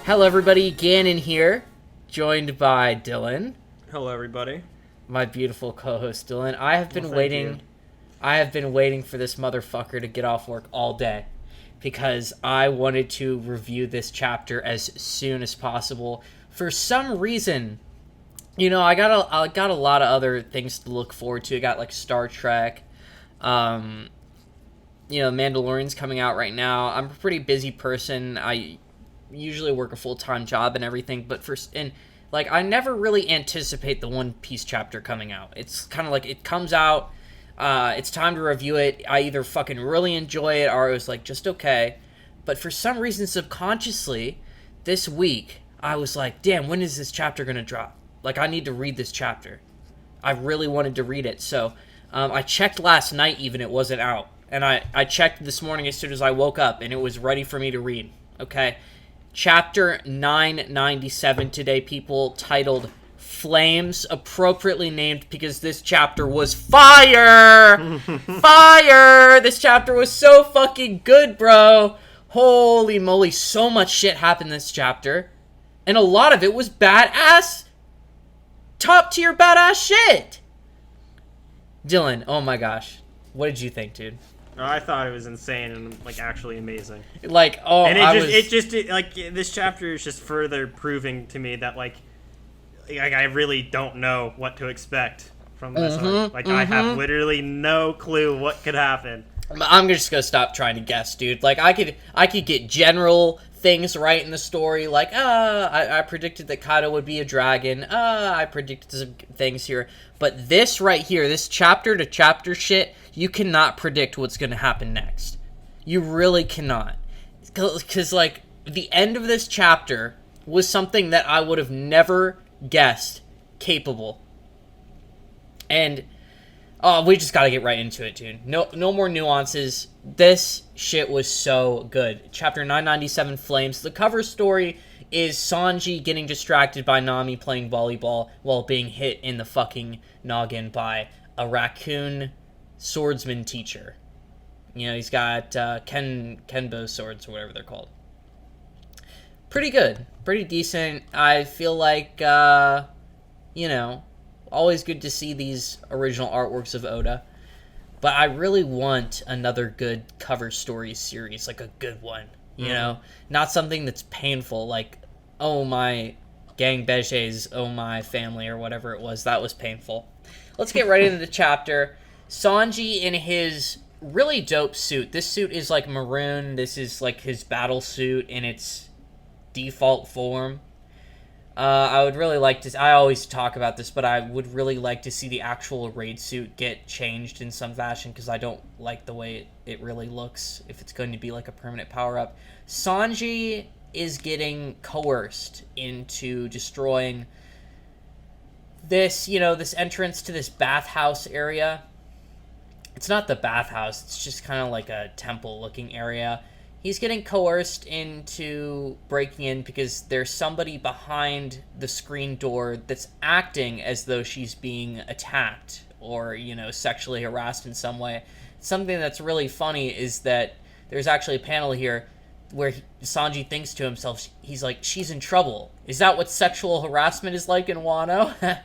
Hello everybody, Gannon here, joined by Dylan. Hello everybody. My beautiful co-host Dylan. I have been waiting for this motherfucker to get off work all day because I wanted to review this chapter as soon as possible. For some reason, you know, I got a lot of other things to look forward to. I got like Star Trek, Mandalorian's coming out right now. I'm a pretty busy person. I usually work a full-time job and everything, but I never really anticipate the One Piece chapter coming out. It's kind of like it comes out, it's time to review it. I either fucking really enjoy it or it was like just okay. But for some reason, subconsciously, this week I was like, damn, when is this chapter gonna drop? Like, I need to read this chapter. I really wanted to read it, so I checked last night even, it wasn't out. And I checked this morning as soon as I woke up, and it was ready for me to read. Okay? Chapter 997 today, people, titled Flames, appropriately named because this chapter was fire! Fire! This chapter was so fucking good, bro! Holy moly, so much shit happened in this chapter. And a lot of it was badass, top-tier badass shit! Dylan, oh my gosh. What did you think, dude? I thought it was insane and actually amazing. This chapter is just further proving to me that I really don't know what to expect from this arc. I have literally no clue what could happen. I'm just gonna stop trying to guess, dude. I could get general things right in the story, I predicted that Kaido would be a dragon. I predicted some things here, but this right here, this chapter to chapter shit, you cannot predict what's gonna happen next. You really cannot, because the end of this chapter was something that I would have never guessed capable, and we just gotta get right into it, dude. No more nuances. This shit was so good. Chapter 997, Flames. The cover story is Sanji getting distracted by Nami playing volleyball while being hit in the fucking noggin by a raccoon swordsman teacher. You know, he's got Kenbo swords or whatever they're called. Pretty good. Pretty decent. I feel like, always good to see these original artworks of Oda. But I really want another good cover story series, like a good one. You know? Not something that's painful, like, oh my gang beges, oh my family, or whatever it was. That was painful. Let's get right into the chapter. Sanji in his really dope suit. This suit is maroon. This is his battle suit in its default form. I would really like to... I always talk about this, but I would really like to see the actual raid suit get changed in some fashion, because I don't like the way it really looks, if it's going to be a permanent power-up. Sanji is getting coerced into destroying this, this entrance to this bathhouse area. It's not the bathhouse, it's just kind of like a temple-looking area. He's getting coerced into breaking in because there's somebody behind the screen door that's acting as though she's being attacked or, sexually harassed in some way. Something that's really funny is that there's actually a panel here where Sanji thinks to himself, he's like, she's in trouble. Is that what sexual harassment is like in Wano?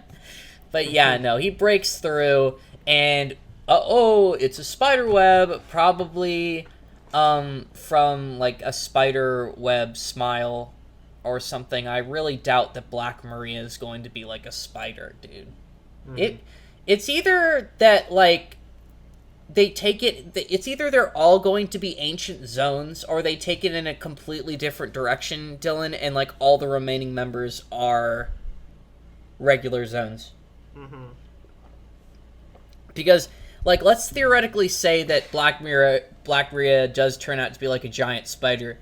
But yeah, no, he breaks through and, it's a spider web, probably... from a spider web smile or something. I really doubt that Black Maria is going to be a spider, dude. It's either that they take it, it's either they're all going to be ancient zones or they take it in a completely different direction, Dylan, and all the remaining members are regular zones. Because let's theoretically say that Black Maria does turn out to be a giant spider.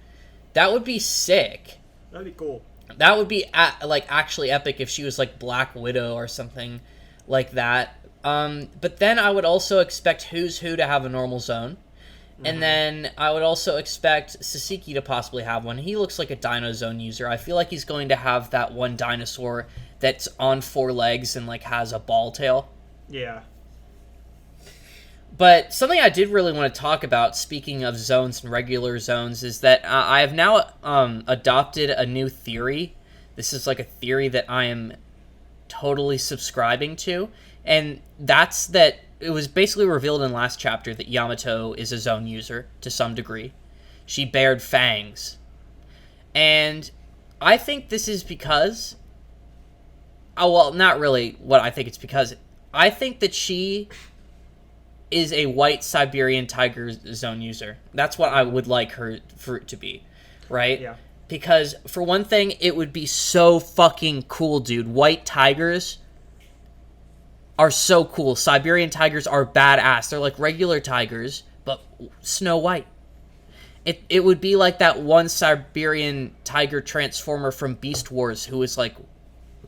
That would be sick. That'd be cool. That would be actually epic if she was Black Widow or something like that. But then I would also expect Who's Who to have a normal zone. And then I would also expect Saseki to possibly have one. He looks like a Dino Zone user. I feel like he's going to have that one dinosaur that's on 4 legs and has a ball tail. Yeah. But something I did really want to talk about, speaking of zones and regular zones, is that I have now adopted a new theory. This is like a theory that I am totally subscribing to, and that's that it was basically revealed in last chapter that Yamato is a zone user to some degree. She bared fangs. And I think this is because... Oh, well, not really what I think it's because. I think that she is a white Siberian tiger zone user. That's what I would like her for it to be, right? Yeah. Because, for one thing, it would be so fucking cool, dude. White tigers are so cool. Siberian tigers are badass. They're like regular tigers, but Snow White. It would be like that one Siberian tiger transformer from Beast Wars who was, like,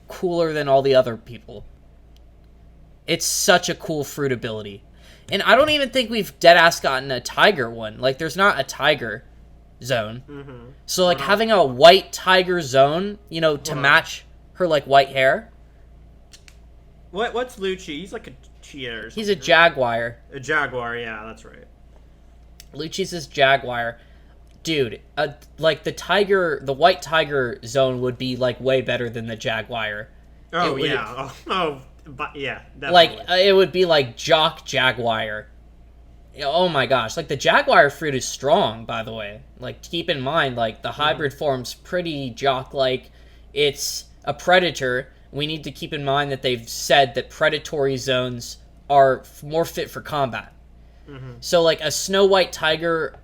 cooler than all the other people. It's such a cool fruit ability. And I don't even think we've deadass gotten a tiger one. Like, there's not a tiger zone. Mm-hmm. So, like, having a white tiger zone, you know, to match her, like, white hair. What's Lucci? He's like a cheetah or something. He's a jaguar. A jaguar, yeah, that's right. Lucci's this jaguar. Dude, like, the white tiger zone would be, like, way better than the jaguar. Oh, yeah. But yeah, definitely. Like, it would be like Jock Jaguar. Oh my gosh. Like, the Jaguar fruit is strong, by the way. Like, keep in mind, like, the hybrid form's pretty Jock-like. It's a predator. We need to keep in mind that they've said that predatory zones are more fit for combat. Mm-hmm. So, like, a Snow White Tiger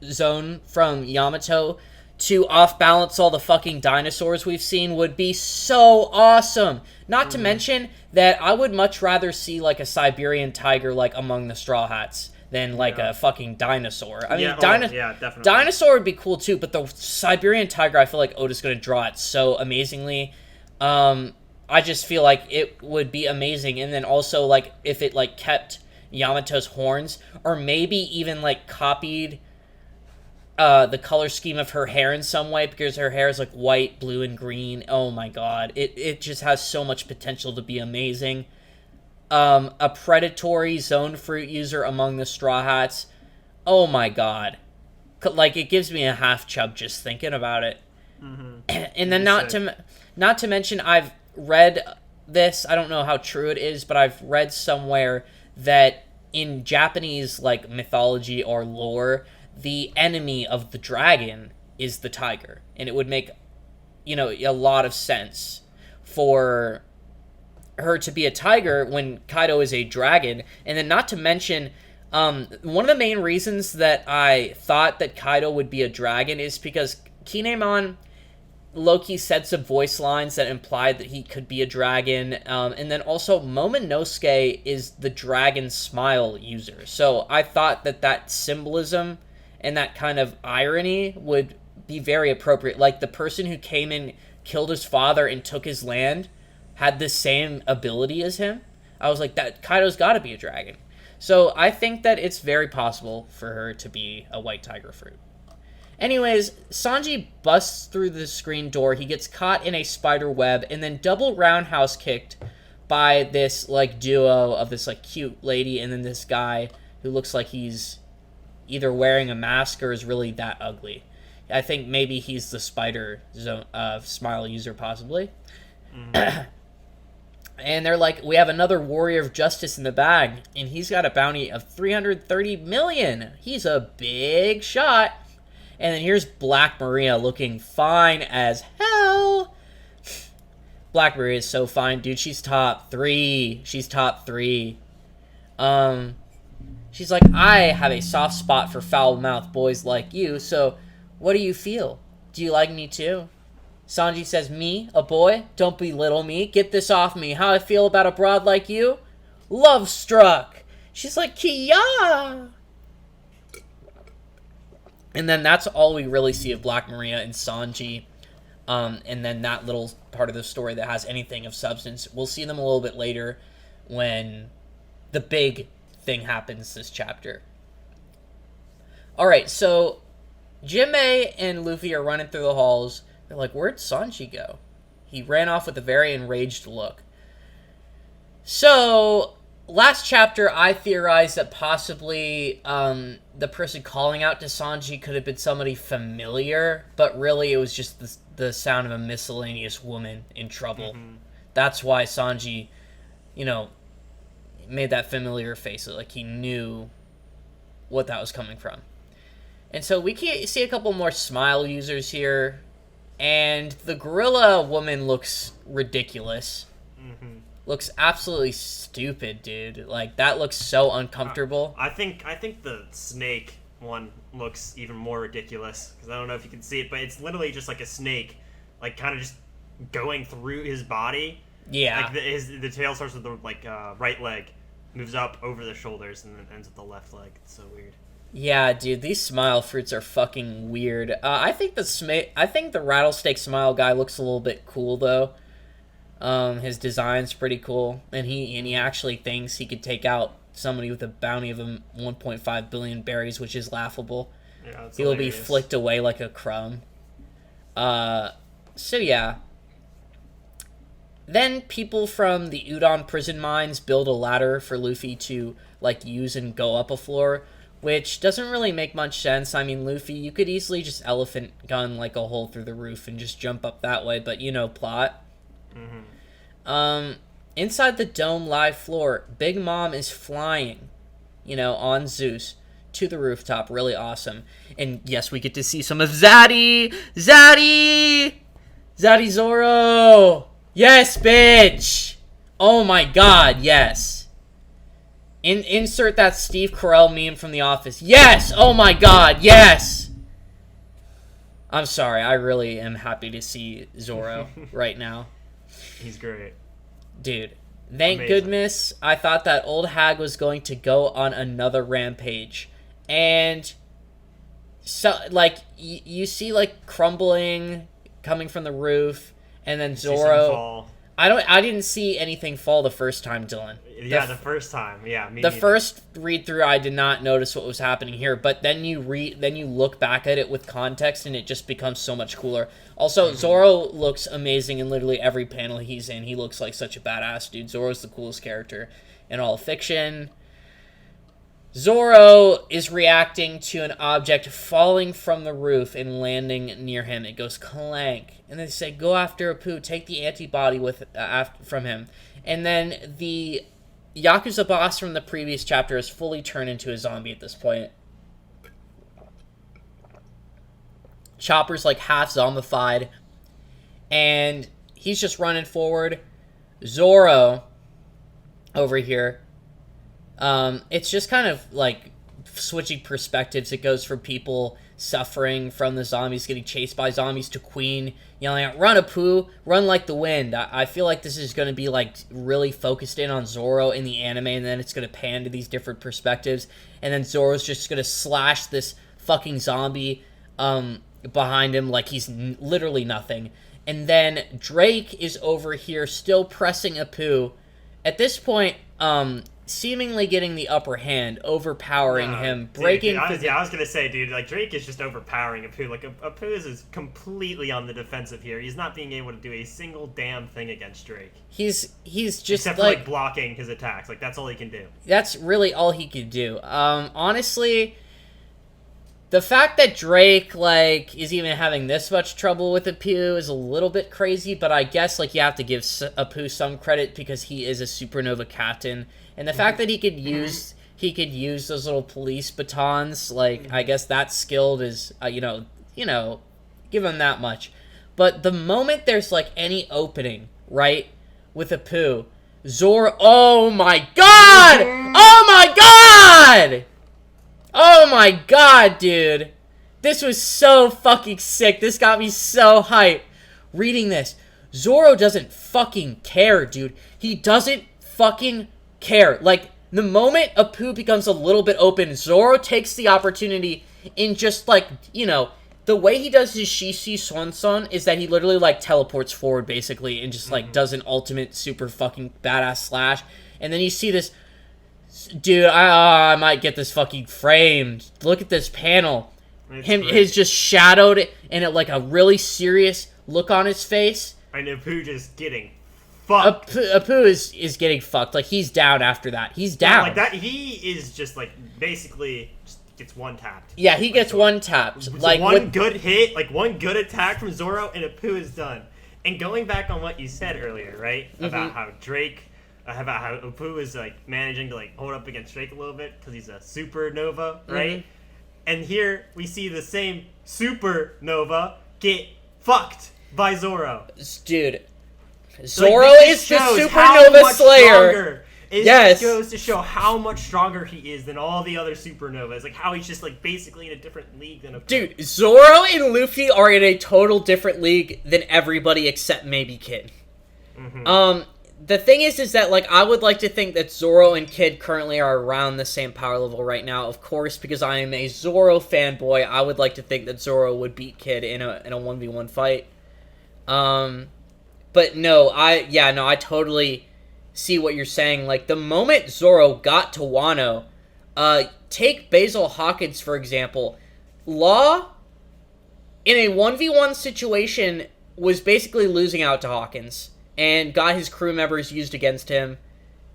zone from Yamato to off-balance all the fucking dinosaurs we've seen would be so awesome. Not to mention that I would much rather see, like, a Siberian tiger, like, among the Straw Hats than, like, a fucking dinosaur. I mean, definitely. Dinosaur would be cool, too, but the Siberian tiger, I feel like Oda's going to draw it so amazingly. I just feel like it would be amazing. And then also, like, if it, like, kept Yamato's horns, or maybe even, like, copied the color scheme of her hair in some way, because her hair is like white, blue, and green. Oh my god. It just has so much potential to be amazing. A predatory zone fruit user among the Straw Hats. Oh my god. Like, it gives me a half chub just thinking about it. Mm-hmm. And then not to mention, I've read this, I don't know how true it is, but I've read somewhere that in Japanese, like, mythology or lore, the enemy of the dragon is the tiger. And it would make, you know, a lot of sense for her to be a tiger when Kaido is a dragon. And then not to mention, one of the main reasons that I thought that Kaido would be a dragon is because Kinemon low-key said some voice lines that implied that he could be a dragon. And then also, Momonosuke is the dragon smile user. So I thought that symbolism and that kind of irony would be very appropriate. Like, the person who came and killed his father and took his land had the same ability as him. I was like, that Kaido's got to be a dragon. So I think that it's very possible for her to be a white tiger fruit. Anyways, Sanji busts through the screen door. He gets caught in a spider web and then double roundhouse kicked by this, like, duo of this, like, cute lady and then this guy who looks like he's either wearing a mask or is really that ugly. I think maybe he's the spider zone, smile user, possibly. Mm-hmm. And they're like, we have another warrior of justice in the bag, and he's got a bounty of 330 million. He's a big shot. And then here's Black Maria looking fine as hell. Black Maria is so fine, dude. She's top 3. She's top 3. She's like, I have a soft spot for foul-mouthed boys like you, so what do you feel? Do you like me too? Sanji says, me? A boy? Don't belittle me. Get this off me. How I feel about a broad like you? Love struck. She's like, Kia! And then that's all we really see of Black Maria and Sanji. And then that little part of the story that has anything of substance. We'll see them a little bit later when the big thing happens this chapter. Alright, so Jinbei and Luffy are running through the halls. They're like, where'd Sanji go? He ran off with a very enraged look. So last chapter, I theorized that possibly the person calling out to Sanji could have been somebody familiar, but really it was just the sound of a miscellaneous woman in trouble. Mm-hmm. That's why Sanji, made that familiar face. Like, he knew what that was coming from. And so we can see a couple more smile users here. And the gorilla woman looks ridiculous. Mm-hmm. Looks absolutely stupid, dude. Like, that looks so uncomfortable. I think the snake one looks even more ridiculous. Because I don't know if you can see it, but it's literally just like a snake. Like, kind of just going through his body. Yeah. Like, the tail starts with the, right leg. Moves up over the shoulders and then ends with the left leg. It's so weird. Yeah, dude, these smile fruits are fucking weird. I think the rattlesnake smile guy looks a little bit cool though. His design's pretty cool, and he actually thinks he could take out somebody with a bounty of 1.5 billion berries, which is laughable. Yeah, he will be flicked away like a crumb. So yeah. Then people from the Udon prison mines build a ladder for Luffy to use and go up a floor, which doesn't really make much sense. I mean, Luffy, you could easily just elephant gun a hole through the roof and just jump up that way, but plot. Mm-hmm. Inside the dome live floor, Big Mom is flying, on Zeus to the rooftop. Really awesome. And yes, we get to see some of Zaddy Zoro. Yes, bitch! Oh my god, yes. Insert that Steve Carell meme from The Office. Yes! Oh my god, yes! I'm sorry, I really am happy to see Zoro right now. He's great. Dude, thank goodness I thought that old hag was going to go on another rampage. And, so, you see, crumbling coming from the roof. And then Zoro, I didn't see anything fall the first time, Dylan. Yeah, the first time. Yeah, me the neither. First read through, I did not notice what was happening here. But then you look back at it with context, and it just becomes so much cooler. Also, Zoro looks amazing in literally every panel he's in. He looks like such a badass dude. Zoro's the coolest character in all of fiction. Zoro is reacting to an object falling from the roof and landing near him. It goes clank. And they say, go after Apu, take the antibody from him. And then the Yakuza boss from the previous chapter is fully turned into a zombie at this point. Chopper's half zombified. And he's just running forward. Zoro, over here, it's just kind of switching perspectives. It goes from people suffering from the zombies, getting chased by zombies, to Queen yelling out, run Apu, run like the wind. I feel like this is going to be really focused in on Zoro in the anime, and then it's going to pan to these different perspectives, and then Zoro's just going to slash this fucking zombie behind him like he's literally nothing. And then Drake is over here still pressing Apu. At this point, seemingly getting the upper hand, overpowering him, breaking... Dude, I was gonna say, dude, Drake is just overpowering Apu. Apu is completely on the defensive here. He's not being able to do a single damn thing against Drake. He's just except for, blocking his attacks. That's all he can do. That's really all he could do. Honestly, the fact that Drake, is even having this much trouble with Apu is a little bit crazy, but I guess, you have to give Apu some credit because he is a supernova captain. And the fact that he could use those little police batons, I guess that's skilled is, give him that much. But the moment there's, any opening, right, with Apu, Zoro, oh my god! Oh my god! Oh my god, dude! This was so fucking sick. This got me so hyped. Reading this, Zoro doesn't fucking care, dude. He doesn't fucking care. The moment Apu becomes a little bit open, Zoro takes the opportunity in just, the way he does his Shishi Swanson is that he literally, teleports forward, basically, and just, does an ultimate super fucking badass slash. And then you see this... Dude, I might get this fucking framed. Look at this panel. His just shadowed and a really serious look on his face. And Apu just getting fucked. Apu is getting fucked. Like, he's down after that. He's down. Yeah, like that. He is just like basically just gets one tapped. Yeah, he gets one tapped. Like one good hit, like one good attack from Zoro, and Apu is done. And going back on what you said earlier, right, about how Drake, about how Apu is like managing to like hold up against Drake a little bit because he's a supernova, right? And here we see the same supernova get fucked by Zoro. Dude, Zoro like, is the supernova slayer. It just goes to show how much stronger he is than all the other supernovas. Like how he's just like basically in a different league than a dude. Zoro and Luffy are in a total different league than everybody except maybe Kid. The thing is that like I would like to think that Zoro and Kid currently are around the same power level right now. Of course, because I am a Zoro fanboy, I would like to think that Zoro would beat Kid in a 1v1 fight. But no, I totally see what you're saying. Like, the moment Zoro got to Wano, take Basil Hawkins, for example. Law, in a 1v1 situation, was basically losing out to Hawkins, and got his crew members used against him,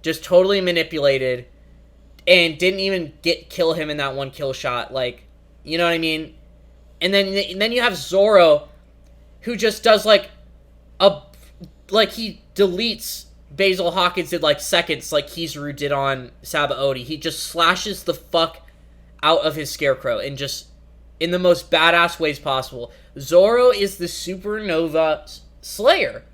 just totally manipulated, and didn't even kill him in that one kill shot. Like, you know what I mean? And then you have Zoro, who just does, like, he deletes Basil Hawkins in, like, seconds, like Kizaru did on Sabaody. He just slashes the fuck out of his Scarecrow, and just, in the most badass ways possible. Zoro is the Supernova Slayer.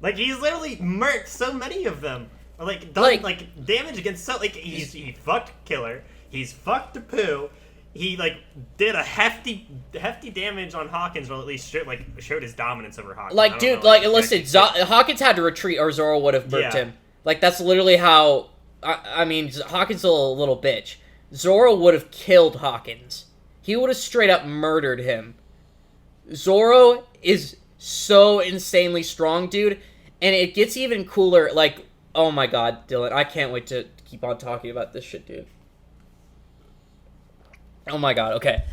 Like, he's literally murked so many of them. Or, like, done, like damage against so... Like, he fucked Killer. He's fucked Apu. He, like, did a hefty damage on Hawkins, or at least showed his dominance over Hawkins. Like, dude, listen, Hawkins had to retreat, or Zoro would have murked him. Like, that's literally how... I mean, Hawkins is a little bitch. Zoro would have killed Hawkins. He would have straight up murdered him. Zoro is so insanely strong, dude. And it gets even cooler. Like, oh my god, Dylan. I can't wait to keep on talking about this shit, dude. Oh my god, okay.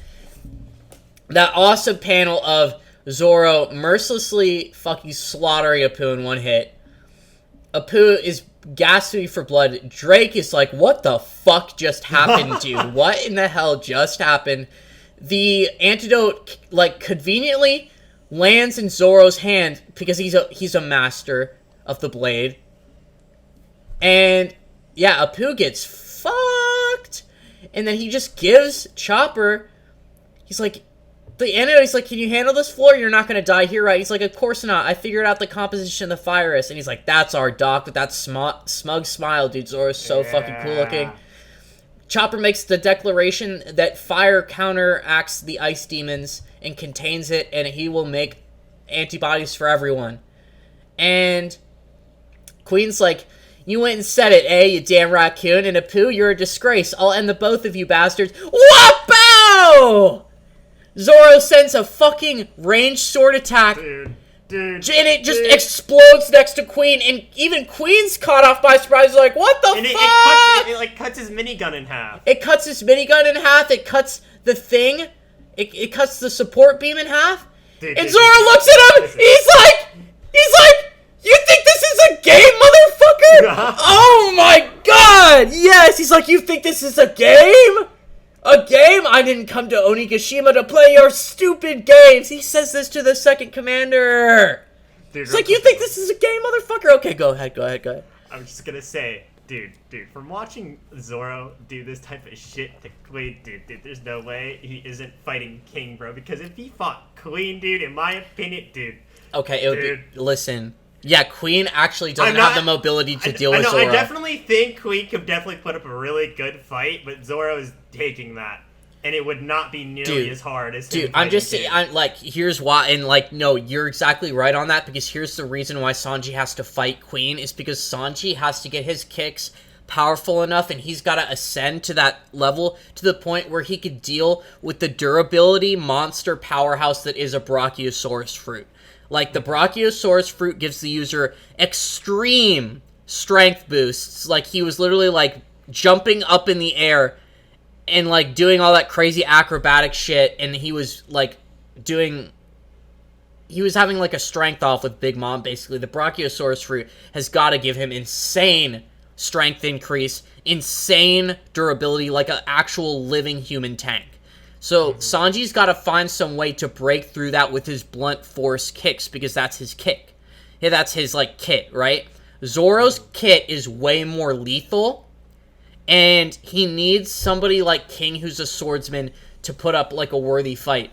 That awesome panel of Zoro mercilessly fucking slaughtering Apu in one hit. Apu is gasping for blood. Drake is like, what the fuck just happened, dude? What in the hell just happened? The antidote, like, conveniently lands in Zoro's hand because he's a master of the blade. And yeah, Apu gets fucked. And then he just gives Chopper, he's like, the antidote, he's like, can you handle this floor? You're not gonna die here, right? He's like, of course not. I figured out the composition of the virus. And he's like, that's our doc with that smug smile, dude. Zoro's so fucking cool looking. Chopper makes the declaration that fire counteracts the ice demons and contains it, and he will make antibodies for everyone. And Queen's like, you went and said it, eh, you damn raccoon, and Apu, you're a disgrace. I'll end the both of you bastards. Whoop-pow! Zoro sends a fucking ranged sword attack. Dude. And it just explodes next to Queen, and even Queen's caught off by surprise, like, what the fuck? It cuts his minigun in half. It cuts his minigun in half, it cuts the thing, it cuts the support beam in half, and Zoro looks at him, he's like, you think this is a game, motherfucker? Oh my god, yes, he's like, you think this is a game? A game? I didn't come to Onigashima to play your stupid games. He says this to the second commander. Dude, it's like, you think this is a game, motherfucker? Okay, go ahead. I'm just gonna say, dude, from watching Zoro do this type of shit to Queen, dude, there's no way he isn't fighting King, bro. Because if he fought Queen, dude, in my opinion, dude. Okay, it would be, listen. Yeah, Queen actually doesn't have the mobility to deal with Zoro. I definitely think Queen could definitely put up a really good fight, but Zoro is taking that. And it would not be nearly as hard as him. Dude, I'm just saying, here's why, and, like, no, you're exactly right on that, because here's the reason why Sanji has to fight Queen, is because Sanji has to get his kicks powerful enough, and he's got to ascend to that level, to the point where he could deal with the durability monster powerhouse that is a Brachiosaurus fruit. Like, the Brachiosaurus fruit gives the user extreme strength boosts. Like, he was literally, like, jumping up in the air and, like, doing all that crazy acrobatic shit, and he was, like, doing he was having like a strength off with Big Mom. Basically, the Brachiosaurus fruit has got to give him insane strength increase, insane durability, like an actual living human tank. So Sanji's got to find some way to break through that with his blunt force kicks, because that's his kick. Yeah, that's his like kit, right? Zoro's kit is way more lethal, and he needs somebody like King, who's a swordsman, to put up like a worthy fight.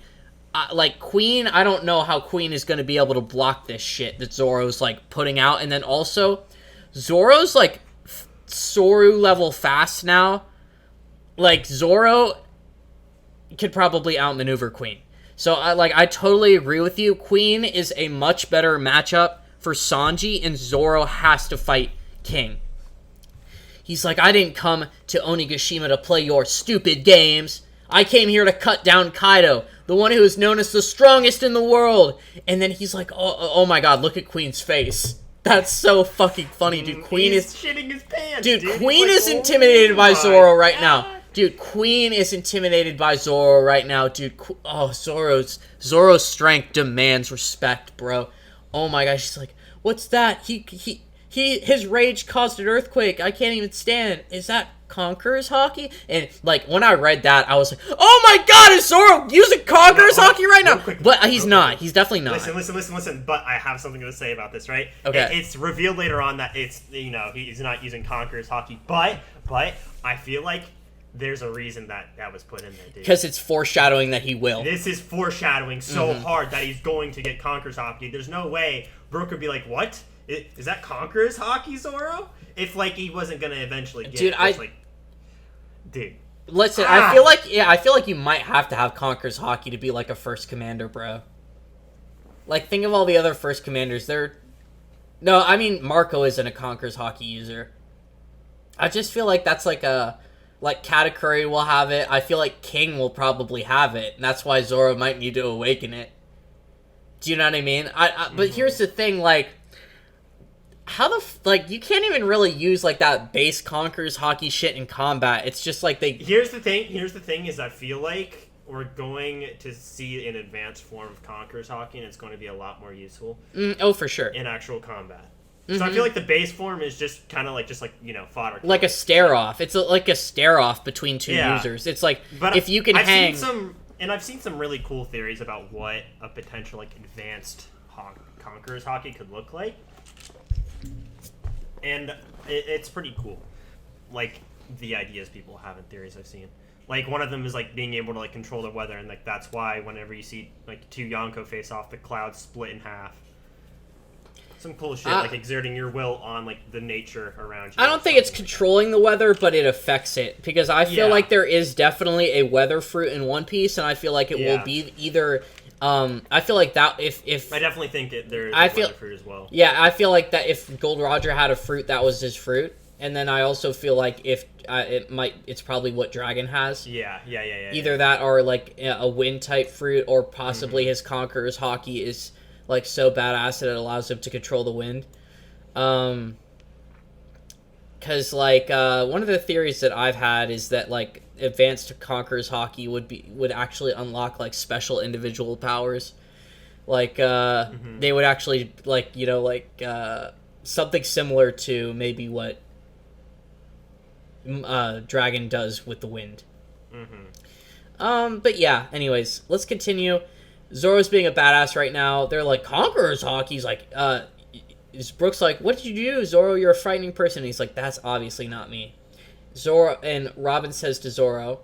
Like Queen, I don't know how Queen is going to be able to block this shit that Zoro's like putting out. And then also, Zoro's like Soru level fast now. Like Zoro could probably outmaneuver Queen. So I totally agree with you. Queen is a much better matchup for Sanji, and Zoro has to fight King. He's like, I didn't come to Onigashima to play your stupid games. I came here to cut down Kaido, the one who is known as the strongest in the world. And then he's like, oh my god, look at Queen's face. That's so fucking funny, dude. Queen He's is shitting his pants, dude. Dude, Queen like, is intimidated by my Zoro right now. God. Dude, Queen is intimidated by Zoro right now, dude. Zoro's strength demands respect, bro. Oh my gosh, she's like, what's that? His rage caused an earthquake. I can't even stand. Is that Conqueror's Hockey? And like when I read that, I was like, oh my god, is Zoro using Conqueror's Hockey right now? But he's not. He's definitely not. Listen. But I have something to say about this, right? Okay. It's revealed later on that it's, he's not using Conqueror's Hockey, but I feel like there's a reason that was put in there, dude. Because it's foreshadowing that he will. This is foreshadowing so hard that he's going to get Conqueror's Hockey. There's no way Brook would be like, what? Is that Conqueror's Hockey, Zoro? If, like, he wasn't going to eventually get it. Dude. Listen, I feel like you might have to have Conqueror's Hockey to be, like, a first commander, bro. Like, think of all the other first commanders. No, I mean, Marco isn't a Conqueror's Hockey user. I just feel like that's, like, Katakuri will have it. I feel like King will probably have it, and that's why Zoro might need to awaken it. Do you know what I mean? But here's the thing, like, you can't even really use, like, that base Conqueror's Hockey shit in combat. It's just like they... Here's the thing is I feel like we're going to see an advanced form of Conqueror's Hockey, and it's going to be a lot more useful. Oh, for sure. In actual combat. So I feel like the base form is just kind of like fodder. Like a stare-off. It's like a stare-off between two users. It's like, but if you can hang... I've seen some really cool theories about what a potential, like, advanced Conqueror's Hockey could look like. And it's pretty cool. Like, the ideas people have and theories I've seen. Like, one of them is, like, being able to, like, control the weather. And, like, that's why whenever you see, like, two Yonko face off, the clouds split in half. Some cool shit, like exerting your will on, like, the nature around you. I don't think it's controlling the weather, but it affects it. Because I feel like there is definitely a weather fruit in One Piece, and I feel like it will be either... I feel like that if I definitely think there's a weather fruit as well. Yeah, I feel like that if Gold Roger had a fruit, that was his fruit. And then I also feel like if it's probably what Dragon has. Yeah. Either that or, like, a wind-type fruit, or possibly his Conqueror's Hockey is... like, so badass that it allows him to control the wind. Because, like, one of the theories that I've had is that, like, advanced Conqueror's Hockey would actually unlock, like, special individual powers. Like, they would actually, like, something similar to maybe what Dragon does with the wind. But yeah, anyways, let's continue. Zoro's being a badass right now. They're like, Conqueror's Hockey. He's like, Brooke's like, what did you do, Zoro? You're a frightening person. And he's like, that's obviously not me. Zoro, and Robin says to Zoro,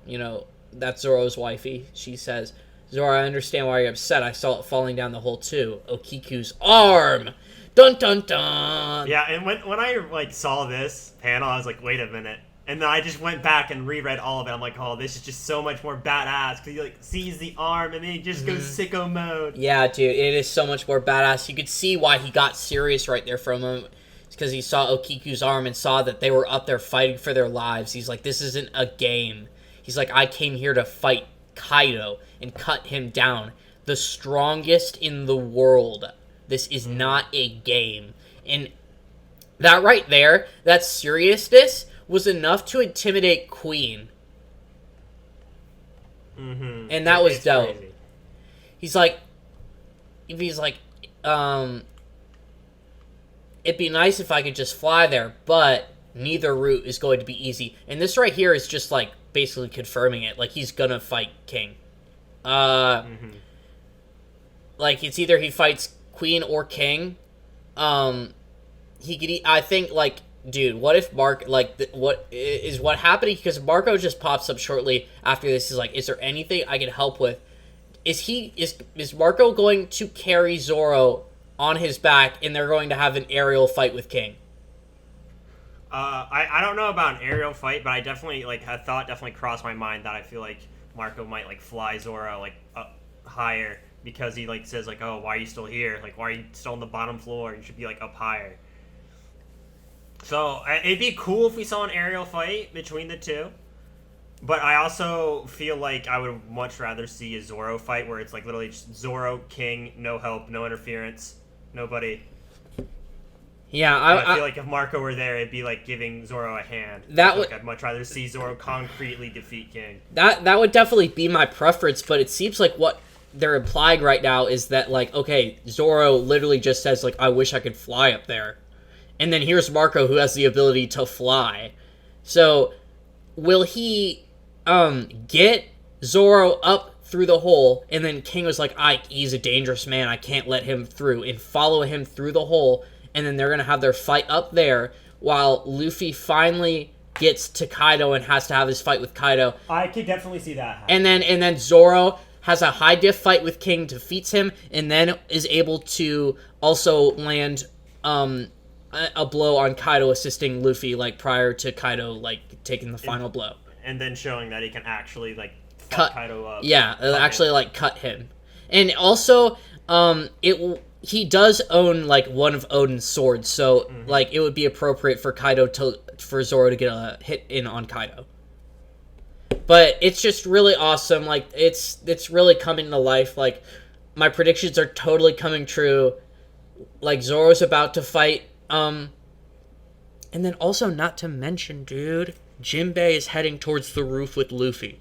that's Zoro's wifey. She says, Zoro, I understand why you're upset. I saw it falling down the hole too. Okiku's arm. Dun dun dun. Yeah, and when I, like, saw this panel, I was like, wait a minute. And then I just went back and reread all of it. I'm like, oh, this is just so much more badass. Because he, like, sees the arm and then he just goes sicko mode. Yeah, dude, it is so much more badass. You could see why he got serious right there for a moment. It's because he saw Okiku's arm and saw that they were up there fighting for their lives. He's like, this isn't a game. He's like, I came here to fight Kaido and cut him down. The strongest in the world. This is not a game. And that right there, that seriousness... was enough to intimidate Queen. And that was dope. Crazy. He's like, he's like, it'd be nice if I could just fly there, but neither route is going to be easy. And this right here is just, like, basically confirming it. Like, he's gonna fight King. Like, it's either he fights Queen or King. He could, I think, like, dude, what if what happening? Because Marco just pops up shortly after this. Is like, is there anything I can help with? Is Marco going to carry Zoro on his back, and they're going to have an aerial fight with King? I don't know about an aerial fight, but I definitely, like, a thought definitely crossed my mind that I feel like Marco might, like, fly Zoro, like, up higher, because he, like, says, like, oh, why are you still here? Like, why are you still on the bottom floor? You should be, like, up higher. So, it'd be cool if we saw an aerial fight between the two. But I also feel like I would much rather see a Zoro fight where it's, like, literally just Zoro, King, no help, no interference, nobody. Yeah, I feel like if Marco were there, it'd be like giving Zoro a hand. I'd much rather see Zoro concretely defeat King. That would definitely be my preference, but it seems like what they're implying right now is that, like, okay, Zoro literally just says, like, I wish I could fly up there. And then here's Marco, who has the ability to fly. So, will he get Zoro up through the hole, and then King was like, he's a dangerous man, I can't let him through, and follow him through the hole, and then they're going to have their fight up there, while Luffy finally gets to Kaido and has to have his fight with Kaido. I could definitely see that happen. And then Zoro has a high diff fight with King, defeats him, and then is able to also land a blow on Kaido, assisting Luffy, like, prior to Kaido, like, taking the final blow. And then showing that he can actually, like, cut Kaido up. Yeah, actually, like, cut him. And also, he does own, like, one of Odin's swords, so, like, it would be appropriate for for Zoro to get a hit in on Kaido. But it's just really awesome. Like, it's really coming to life. Like, my predictions are totally coming true. Like, Zoro's about to fight, and then also, not to mention, dude, Jinbei is heading towards the roof with Luffy.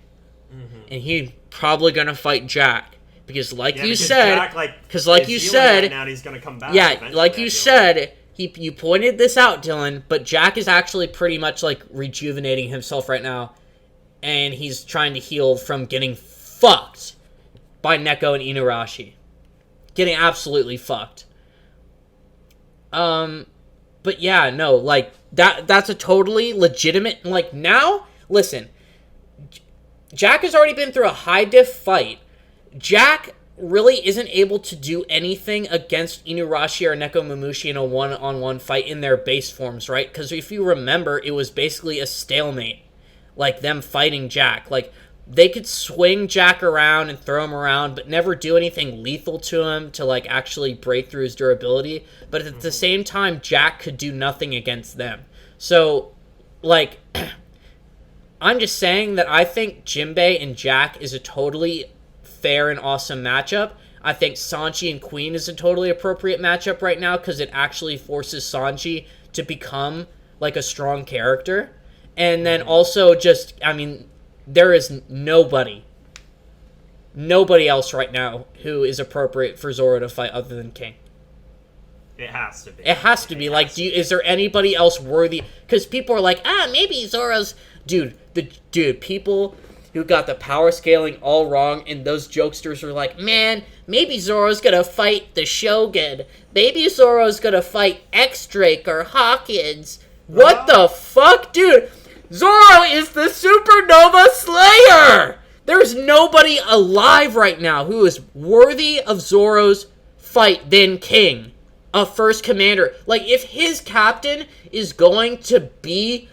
And he's probably gonna fight Jack. Because you said, now he's gonna come back. Yeah, like you said, you pointed this out, Dylan, but Jack is actually pretty much, like, rejuvenating himself right now, and he's trying to heal from getting fucked by Neko and Inuarashi. Getting absolutely fucked. But yeah, no, like, that's a totally legitimate, like, now, listen, Jack has already been through a high diff fight. Jack really isn't able to do anything against Inuarashi or Nekomamushi in a one-on-one fight in their base forms, right? Because if you remember, it was basically a stalemate, like, them fighting Jack. Like, they could swing Jack around and throw him around, but never do anything lethal to him to, like, actually break through his durability. But at the same time, Jack could do nothing against them. So, like, I'm just saying that I think Jinbei and Jack is a totally fair and awesome matchup. I think Sanji and Queen is a totally appropriate matchup right now because it actually forces Sanji to become, like, a strong character. And then also just, I mean, there is nobody else right now who is appropriate for Zoro to fight other than King. It has to be. It has to be. Like, is there anybody else worthy? Because people are like, maybe Zoro's... Dude, people who got the power scaling all wrong, and those jokesters were like, man, maybe Zoro's gonna fight the Shogun. Maybe Zoro's gonna fight X-Drake or Hawkins. What the fuck, dude? Zoro is the Supernova Slayer! There's nobody alive right now who is worthy of Zoro's fight than King, a first commander. Like, if his captain is going to be...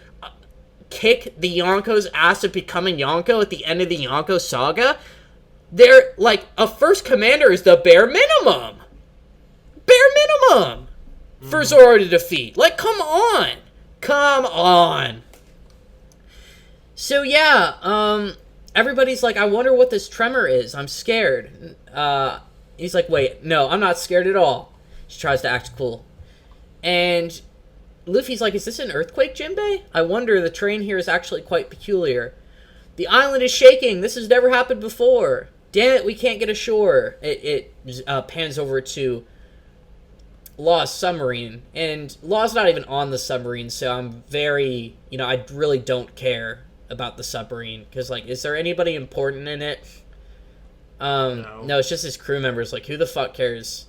kick the Yonko's ass of becoming Yonko at the end of the Yonko saga, they're, like, a first commander is the bare minimum. For Zoro to defeat. Like, come on. So, yeah, everybody's like, I wonder what this tremor is. I'm scared. He's like, wait, no, I'm not scared at all. She tries to act cool. And Luffy's like, is this an earthquake, Jinbei? I wonder, the terrain here is actually quite peculiar. The island is shaking. This has never happened before. damn it, we can't get ashore. It pans over to Law's submarine, and Law's not even on the submarine, so I'm very, I really don't care about the submarine, because, like, is there anybody important in it? No, it's just his crew members. Like, who the fuck cares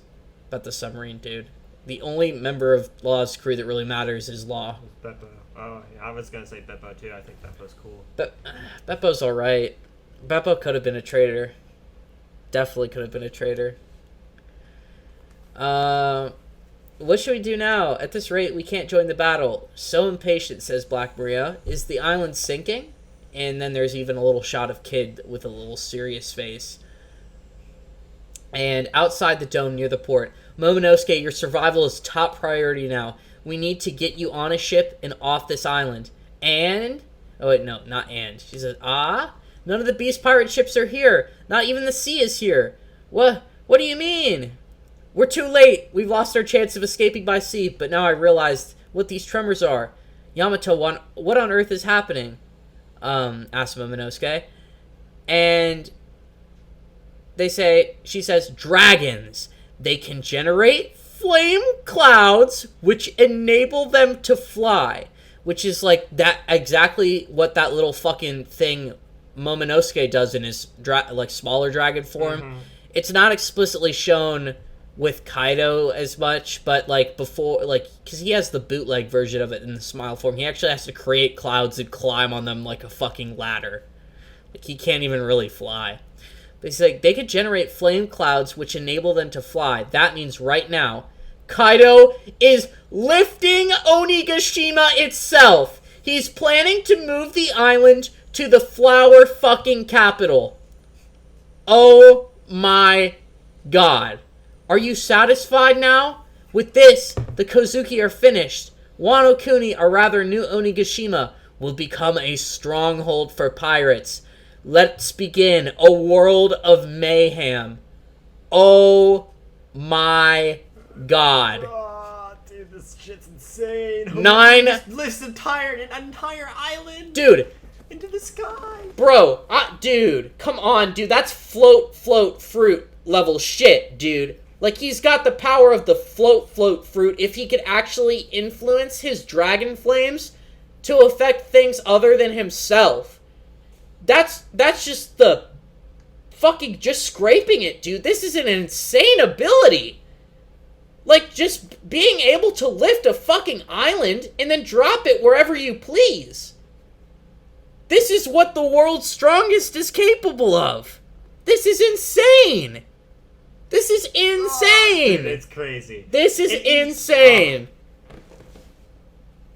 about the submarine, dude? The only member of Law's crew that really matters is Law. Beppo. Oh, yeah, I was gonna say Beppo too. I think Beppo's cool. Beppo's alright. Beppo could have been a traitor. Definitely could have been a traitor. What should we do now? At this rate, we can't join the battle. So impatient, says Black Maria. Is the island sinking? And then there's even a little shot of Kid with a little serious face. And outside the dome near the port, Momonosuke, your survival is top priority now. We need to get you on a ship and off this island. And... oh, wait, no, not and. She says, none of the Beast Pirate ships are here. Not even the sea is here. What do you mean? We're too late. We've lost our chance of escaping by sea, but now I realized what these tremors are. Yamato, what on earth is happening? Asked Momonosuke. And she says, dragons. They can generate flame clouds, which enable them to fly. Which is like that exactly what that little fucking thing Momonosuke does in his smaller dragon form. Mm-hmm. It's not explicitly shown with Kaido as much, but like before, like, because he has the bootleg version of it in the smile form, he actually has to create clouds and climb on them like a fucking ladder. Like, he can't even really fly. But he's like, they could generate flame clouds which enable them to fly. That means right now, Kaido is lifting Onigashima itself. He's planning to move the island to the flower fucking capital. Oh my god. Are you satisfied now? With this, the Kozuki are finished. Wano Kuni, or rather New Onigashima, will become a stronghold for pirates. Let's begin a world of mayhem. Oh my god. Oh, dude, this shit's insane. 9 lifts an entire island. Dude. Into the sky. Bro, dude, come on, dude. That's float, fruit level shit, dude. Like, he's got the power of the float, fruit if he could actually influence his dragon flames to affect things other than himself. That's just the fucking just scraping it, dude. This is an insane ability. Like, just being able to lift a fucking island and then drop it wherever you please. This is what the world's strongest is capable of. This is insane. This is insane. Dude, it's crazy. This is insane.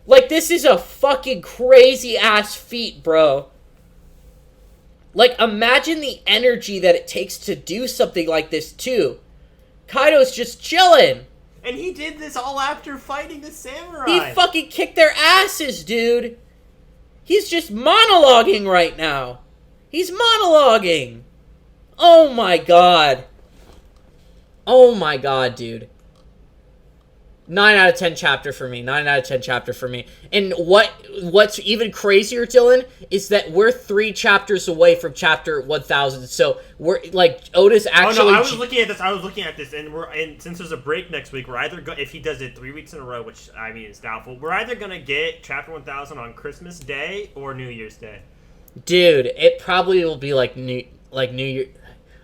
Like, this is a fucking crazy ass feat, bro. Like, imagine the energy that it takes to do something like this, too. Kaido's just chilling. And he did this all after fighting the samurai. He fucking kicked their asses, dude. He's just monologuing right now. He's monologuing. Oh my god. Oh my god, dude. 9 out of 10 chapter for me. 9 out of 10 chapter for me. And what's even crazier, Dylan, is that we're 3 chapters away from chapter 1000. So we're like, Oda's actually. Oh no, I was looking at this, and since there's a break next week, we're either if he does it 3 weeks in a row, which I mean is doubtful, we're either gonna get chapter 1000 on Christmas Day or New Year's Day. Dude, it probably will be like New Year.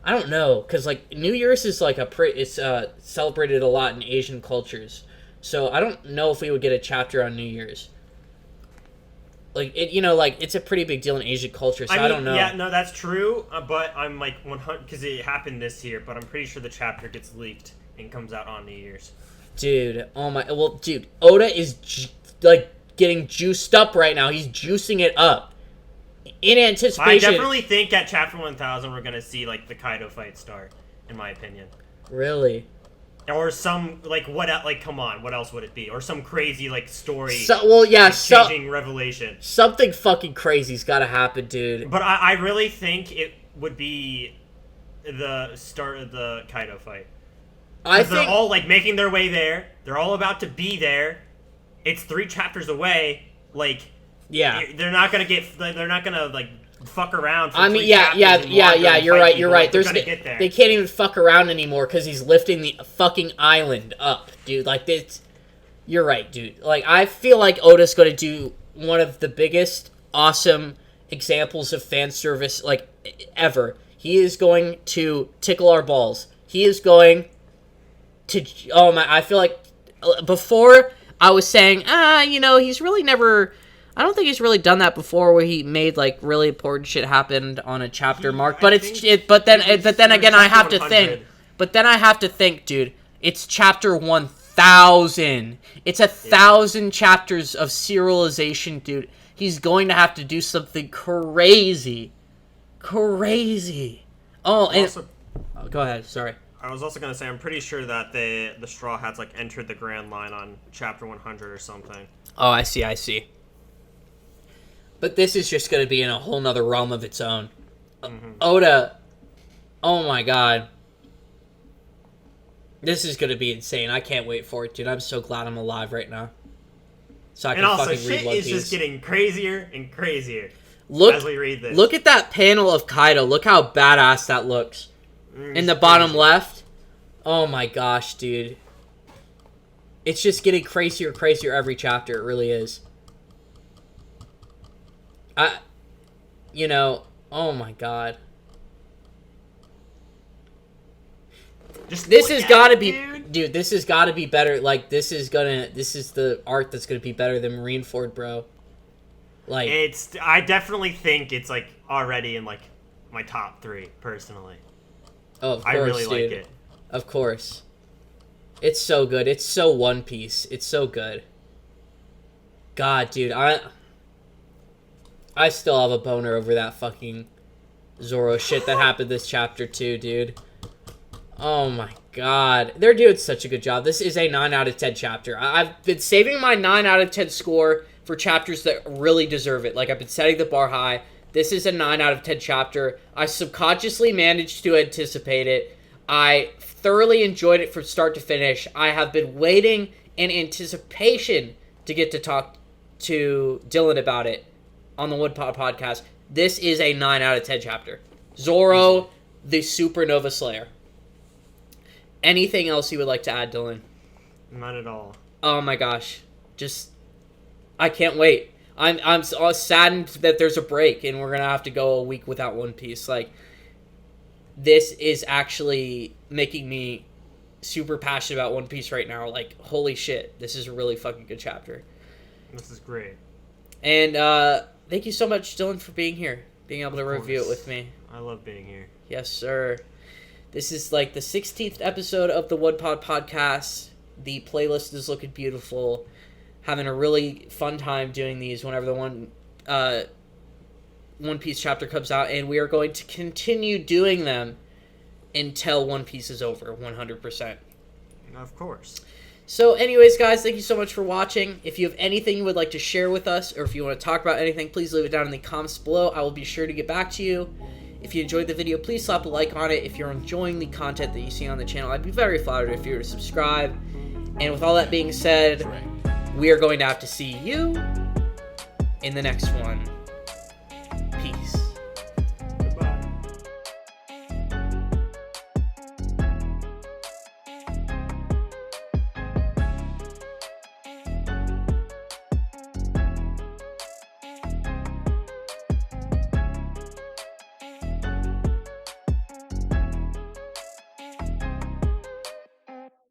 I don't know, because like New Year's is like it's celebrated a lot in Asian cultures. So I don't know if we would get a chapter on New Year's. Like, it's a pretty big deal in Asian culture, so I don't know. Yeah, no, that's true, but I'm like 100, because it happened this year, but I'm pretty sure the chapter gets leaked and comes out on New Year's. Dude, dude, Oda is, getting juiced up right now. He's juicing it up. In anticipation. I definitely think at chapter 1000 we're going to see, the Kaido fight start, in my opinion. Really? Or some, come on, what else would it be? Or some crazy, story. Changing revelation. Something fucking crazy's gotta happen, dude. But I really think it would be the start of the Kaido fight. They're all, making their way there. They're all about to be there. It's 3 chapters away. Yeah. They're not gonna fuck around. For I mean, 3 yeah. chapters and wander and You're fight right. people. You're right. Like, they're There's gonna get there. they can't even fuck around anymore because he's lifting the fucking island up, dude. Like this. You're right, dude. Like I feel like Oda's gonna do one of the biggest, awesome examples of fan service like ever. He is going to tickle our balls. He is going to. Oh my! I feel like before I was saying, he's really never. I don't think he's really done that before, where he made like really important shit happen on a chapter mark. But But then again, I have to think. But then I have to think, dude. It's chapter 1000. It's 1,000 chapters of serialization, dude. He's going to have to do something crazy. Oh, and Also, go ahead. Sorry. I was also gonna say I'm pretty sure that the Straw Hats like entered the Grand Line on chapter 100 or something. Oh, I see. But this is just going to be in a whole nother realm of its own. Oda, oh my god. This is going to be insane. I can't wait for it, dude. I'm so glad I'm alive right now. So I can And also, fucking read shit One is Piece. just getting crazier and crazier Look, as we read this. Look at that panel of Kaido. Look how badass that looks. In the bottom left. Oh my gosh, dude. It's just getting crazier every chapter. It really is. Oh my god. This has got to be, dude. This has got to be better. Like this is the art that's gonna be better than Marineford, bro. Like I definitely think it's like already in like my top 3 personally. Oh, of course, I really dude. like it. Of course. It's so good. It's so One Piece. It's so good. God, dude, I still have a boner over that fucking Zoro shit that happened this chapter too, dude. Oh my god. They're doing such a good job. This is a 9 out of 10 chapter. I've been saving my 9 out of 10 score for chapters that really deserve it. Like, I've been setting the bar high. This is a 9 out of 10 chapter. I subconsciously managed to anticipate it. I thoroughly enjoyed it from start to finish. I have been waiting in anticipation to get to talk to Dylan about it on the OnePod podcast. This is a 9 out of 10 chapter. Zoro, the Supernova Slayer. Anything else you would like to add, Dylan? Not at all. Oh my gosh. I can't wait. I'm so saddened that there's a break and we're going to have to go a week without One Piece. Like, this is actually making me super passionate about One Piece right now. Like, holy shit. This is a really fucking good chapter. This is great. And thank you so much, Dylan, for being here. Being able to review it with me. I love being here. Yes, sir. This is like the 16th episode of the OnePod podcast. The playlist is looking beautiful. Having a really fun time doing these whenever the One Piece chapter comes out. And we are going to continue doing them until One Piece is over, 100%. Of course. So anyways, guys, thank you so much for watching. If you have anything you would like to share with us, or if you want to talk about anything, please leave it down in the comments below. I will be sure to get back to you. If you enjoyed the video, please slap a like on it. If you're enjoying the content that you see on the channel, I'd be very flattered if you were to subscribe. And with all that being said, we are going to have to see you in the next one. Peace.